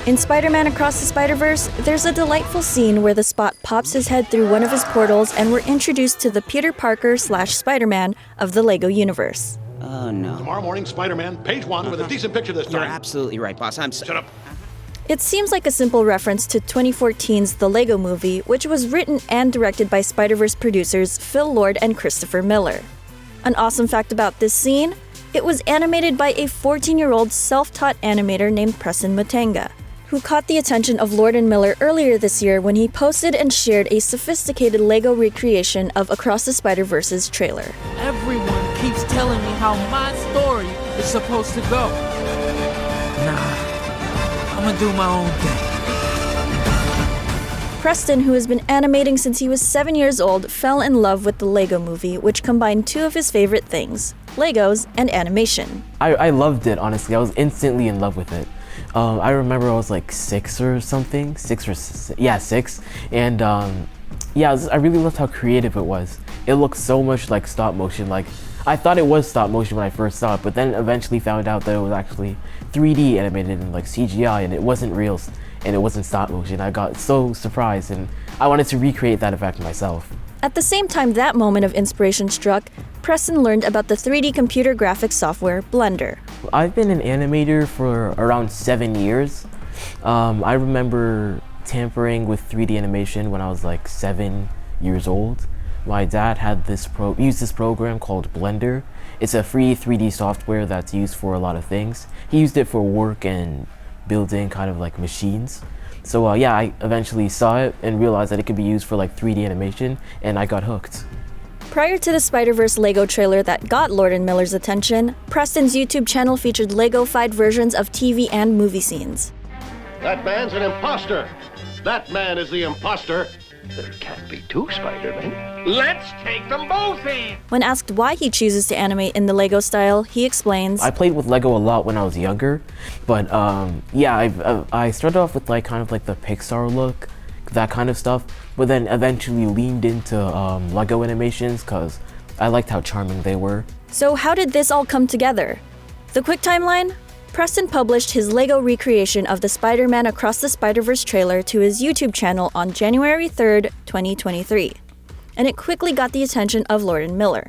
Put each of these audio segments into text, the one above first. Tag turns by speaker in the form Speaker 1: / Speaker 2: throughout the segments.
Speaker 1: In Spider-Man Across the Spider-Verse, there's a delightful scene where the Spot pops his head through one of his portals and we're introduced to the Peter Parker / Spider-Man of the Lego universe.
Speaker 2: Oh, no.
Speaker 3: Tomorrow morning, Spider-Man, page 1 with a decent picture this time.
Speaker 2: You're absolutely right, boss.
Speaker 3: Shut up.
Speaker 1: It seems like a simple reference to 2014's The Lego Movie, which was written and directed by Spider-Verse producers Phil Lord and Christopher Miller. An awesome fact about this scene? It was animated by a 14-year-old self-taught animator named Preston Mutanga, who caught the attention of Lord and Miller earlier this year when he posted and shared a sophisticated Lego recreation of Across the Spider-Verse's trailer.
Speaker 4: Everyone keeps telling me how my story is supposed to go. Nah, I'm gonna do my own thing.
Speaker 1: Preston, who has been animating since he was 7 years old, fell in love with the Lego Movie, which combined two of his favorite things, Legos and animation.
Speaker 5: I loved it, honestly. I was instantly in love with it. I remember I was like 6 or something, 6. And I really loved how creative it was. It looked so much like stop motion. Like, I thought it was stop motion when I first saw it, but then eventually found out that it was actually 3D animated and like CGI, and it wasn't real and it wasn't stop motion. I got so surprised and I wanted to recreate that effect myself.
Speaker 1: At the same time that moment of inspiration struck, Preston learned about the 3D computer graphics software Blender.
Speaker 5: I've been an animator for around 7 years. I remember tampering with 3D animation when I was like 7 years old. My dad had used this program called Blender. It's a free 3D software that's used for a lot of things. He used it for work and building kind of like machines. So I eventually saw it and realized that it could be used for like 3D animation, and I got hooked.
Speaker 1: Prior to the Spider-Verse Lego trailer that got Lord and Miller's attention, Preston's YouTube channel featured Lego-fied versions of TV and movie scenes.
Speaker 6: That man's an imposter. That man is the imposter. There can't be two Spider-Men. Let's take them both in!
Speaker 1: When asked why he chooses to animate in the Lego style, he explains,
Speaker 5: I played with Lego a lot when I was younger, but I started off with like kind of like the Pixar look, that kind of stuff, but then eventually leaned into Lego animations because I liked how charming they were.
Speaker 1: So how did this all come together? The quick timeline? Preston published his Lego recreation of the Spider-Man Across the Spider-Verse trailer to his YouTube channel on January 3rd, 2023, and it quickly got the attention of Lord and Miller.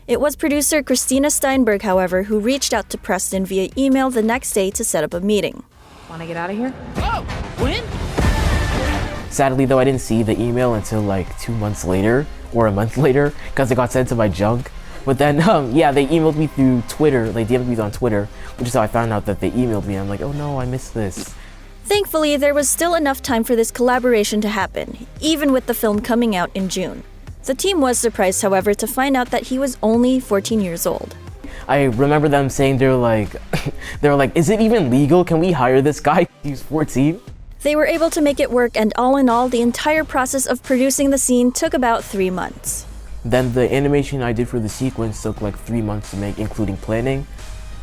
Speaker 1: It was producer Christina Steinberg, however, who reached out to Preston via email the next day to set up a meeting.
Speaker 4: Wanna get out of here? Oh, when?
Speaker 5: Sadly though, I didn't see the email until like 2 months later, or a month later, because it got sent to my junk. But then, they emailed me through Twitter. They DM'd me on Twitter, which is how I found out that they emailed me. I'm like, oh no, I missed this.
Speaker 1: Thankfully, there was still enough time for this collaboration to happen, even with the film coming out in June. The team was surprised, however, to find out that he was only 14 years old.
Speaker 5: I remember them saying they were like, is it even legal? Can we hire this guy? He's 14.
Speaker 1: They were able to make it work, and all in all, the entire process of producing the scene took about 3 months.
Speaker 5: Then the animation I did for the sequence took like 3 months to make, including planning.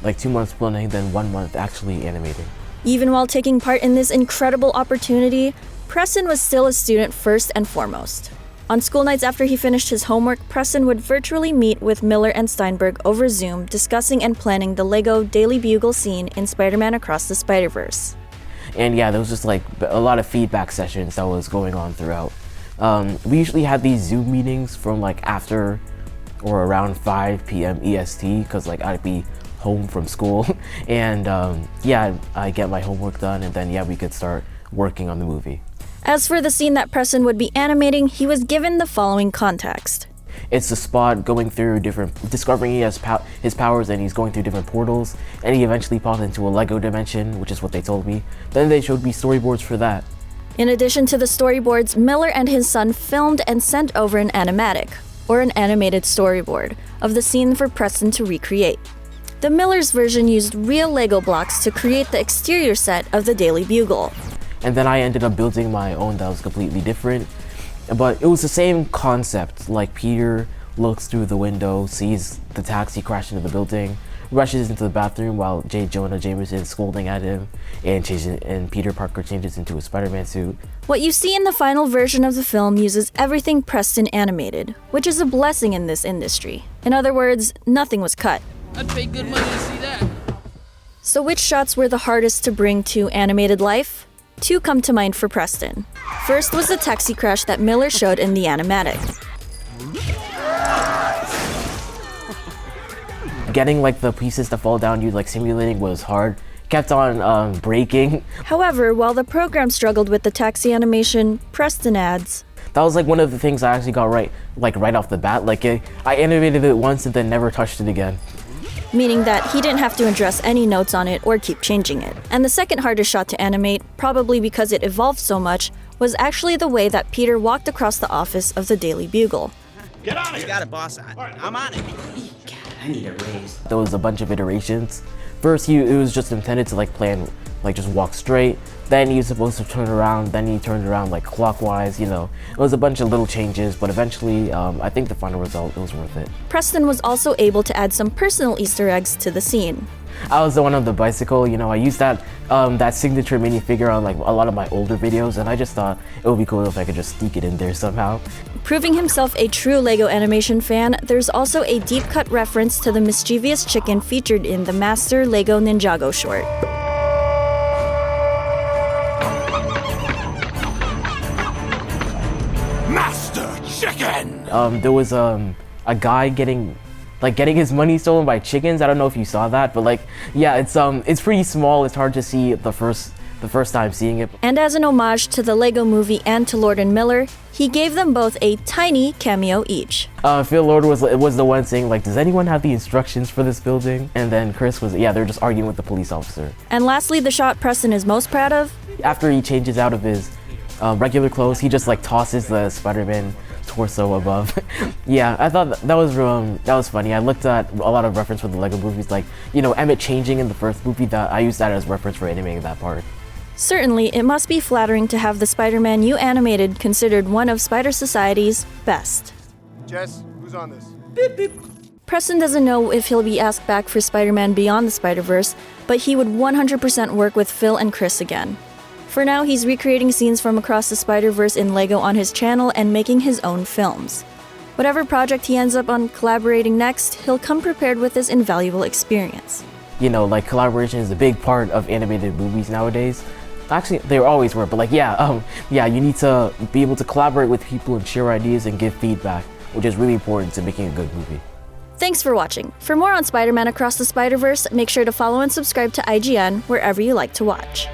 Speaker 5: Like 2 months planning, then 1 month actually animating.
Speaker 1: Even while taking part in this incredible opportunity, Preston was still a student first and foremost. On school nights after he finished his homework, Preston would virtually meet with Miller and Steinberg over Zoom, discussing and planning the Lego Daily Bugle scene in Spider-Man Across the Spider-Verse.
Speaker 5: And there was just like a lot of feedback sessions that was going on throughout. We usually had these Zoom meetings from like after or around 5 p.m. EST, because like I'd be home from school and I get my homework done, and then we could start working on the movie.
Speaker 1: As for the scene that Preston would be animating, he was given the following context.
Speaker 5: It's the Spot going through discovering he has his powers, and he's going through different portals, and he eventually popped into a Lego dimension, which is what they told me. Then they showed me storyboards for that.
Speaker 1: In addition to the storyboards, Miller and his son filmed and sent over an animatic, or an animated storyboard, of the scene for Preston to recreate. The Miller's version used real Lego blocks to create the exterior set of the Daily Bugle.
Speaker 5: And then I ended up building my own that was completely different. But it was the same concept, like Peter looks through the window, sees the taxi crash into the building, rushes into the bathroom while J. Jonah Jameson is scolding at him, and Peter Parker changes into a Spider-Man suit.
Speaker 1: What you see in the final version of the film uses everything Preston animated, which is a blessing in this industry. In other words, nothing was cut.
Speaker 4: I'd pay good money to see that.
Speaker 1: So which shots were the hardest to bring to animated life? Two come to mind for Preston. First was the taxi crash that Miller showed in the animatic.
Speaker 5: Getting like the pieces to fall down, simulating was hard. Kept on breaking.
Speaker 1: However, while the program struggled with the taxi animation, Preston adds,
Speaker 5: That was like one of the things I actually got right off the bat. I animated it once and then never touched it again.
Speaker 1: meaning that he didn't have to address any notes on it or keep changing it. And the second hardest shot to animate, probably because it evolved so much, was actually the way that Peter walked across the office of the Daily Bugle.
Speaker 3: Get out of
Speaker 2: You
Speaker 3: here!
Speaker 2: got it, boss. I'm on it.
Speaker 7: I need a raise.
Speaker 5: There was a bunch of iterations. First, it was just intended to plan, just walk straight. Then he was supposed to turn around. Then he turned around clockwise. It was a bunch of little changes, but eventually, I think the final result was worth it.
Speaker 1: Preston was also able to add some personal Easter eggs to the scene.
Speaker 5: I was the one on the bicycle. I used that signature minifigure on a lot of my older videos, and I just thought it would be cool if I could just sneak it in there somehow.
Speaker 1: Proving himself a true LEGO animation fan, there's also a deep-cut reference to the mischievous chicken featured in the Master LEGO Ninjago short.
Speaker 8: Master Chicken!
Speaker 5: There was a guy getting his money stolen by chickens. I don't know if you saw that, but yeah, it's pretty small. It's hard to see the first time seeing it.
Speaker 1: And as an homage to the LEGO movie and to Lord and Miller, he gave them both a tiny cameo each.
Speaker 5: Phil Lord was the one saying does anyone have the instructions for this building? And then Chris was, they're just arguing with the police officer.
Speaker 1: And lastly, the shot Preston is most proud of?
Speaker 5: After he changes out of his regular clothes, he just tosses the Spider-Man torso above. Yeah, I thought that was funny. I looked at a lot of reference for the LEGO movies, Emmett changing in the first movie. That I used that as reference for animating that part.
Speaker 1: Certainly, it must be flattering to have the Spider-Man you animated considered one of Spider Society's best.
Speaker 8: Jess, who's on this?
Speaker 1: Preston doesn't know if he'll be asked back for Spider-Man Beyond the Spider-Verse, but he would 100% work with Phil and Chris again. For now, he's recreating scenes from across the Spider-Verse in LEGO on his channel and making his own films. Whatever project he ends up on collaborating next, he'll come prepared with this invaluable experience.
Speaker 5: Collaboration is a big part of animated movies nowadays. Actually, they always were, but you need to be able to collaborate with people and share ideas and give feedback, which is really important to making a good movie.
Speaker 1: Thanks for watching. For more on Spider-Man Across the Spider-Verse, make sure to follow and subscribe to IGN wherever you like to watch.